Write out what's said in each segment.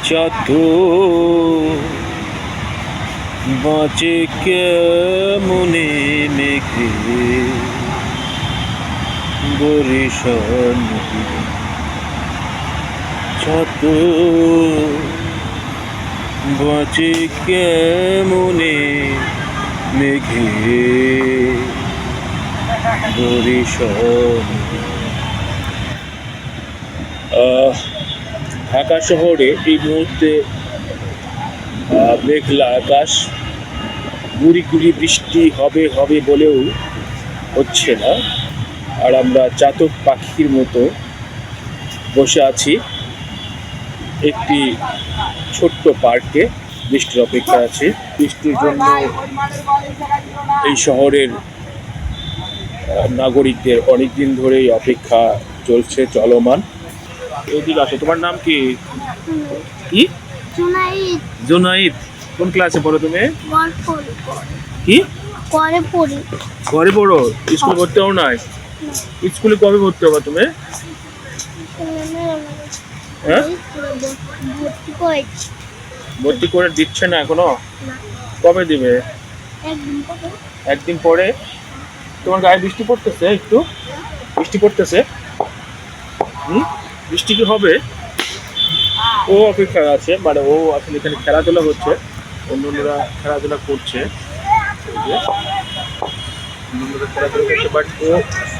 যত বাঁচে কেমনে মেঘে বরিশান যত বাঁচে কেমনে মেঘে বরিশান। ঢাকা শহরে এই মুহূর্তে মেঘলা আকাশ, গুড়ি গুড়ি বৃষ্টি হবে হবে বলেও হচ্ছে না। আর আমরা চাতক পাখির মতো বসে আছি একটি ছোট্ট পার্কে, বৃষ্টির অপেক্ষা আছে। বৃষ্টির জন্য এই শহরের নাগরিকদের অনেকদিন ধরেই অপেক্ষা চলছে, চলমান। এদিকে আসো, তোমার নাম কি? কি? জুনাইদ। কোন ক্লাসে পড়ো তুমি? কি ঘরে পড়ো? স্কুল ভর্তি হও নাই? স্কুলে কবে ভর্তি হবা তুমি? হ্যাঁ, ভর্তি করে দিচ্ছে না এখনো? কবে দিবে? একদিন পরে। তোমার গায়ে বৃষ্টি পড়তেছে? একটু বৃষ্টি পড়তেছে? বৃষ্টি কি হবে? ও অপেক্ষা আছে, মানে ও আসলে এখানে খেলাধুলা হচ্ছে, অন্যরা খেলাধুলা করছে, বাট ও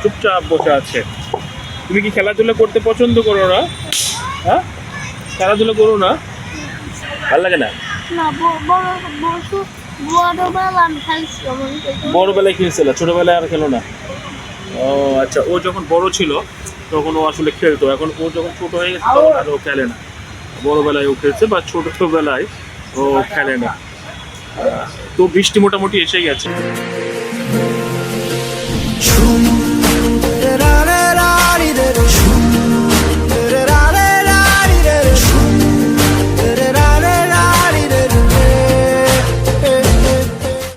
চুপচাপ বসে আছে। তুমি কি খেলাধুলা করতে পছন্দ করো না? হ্যাঁ, খেলাধুলা করো না? ভালো লাগে না? বড়বেলায় খেলছিল, ছোটবেলায় আর খেলো না? ও আচ্ছা, ও যখন বড় ছিল তখন ও আসলে খেলতো, এখন ও যখন ছোট হয়ে গেছে তখন আর ও খেলে না। বড়বেলায় ও খেলছে বা ছোটবেলায় ও খেলে না। তো বৃষ্টি মোটামুটি এসে গেছে।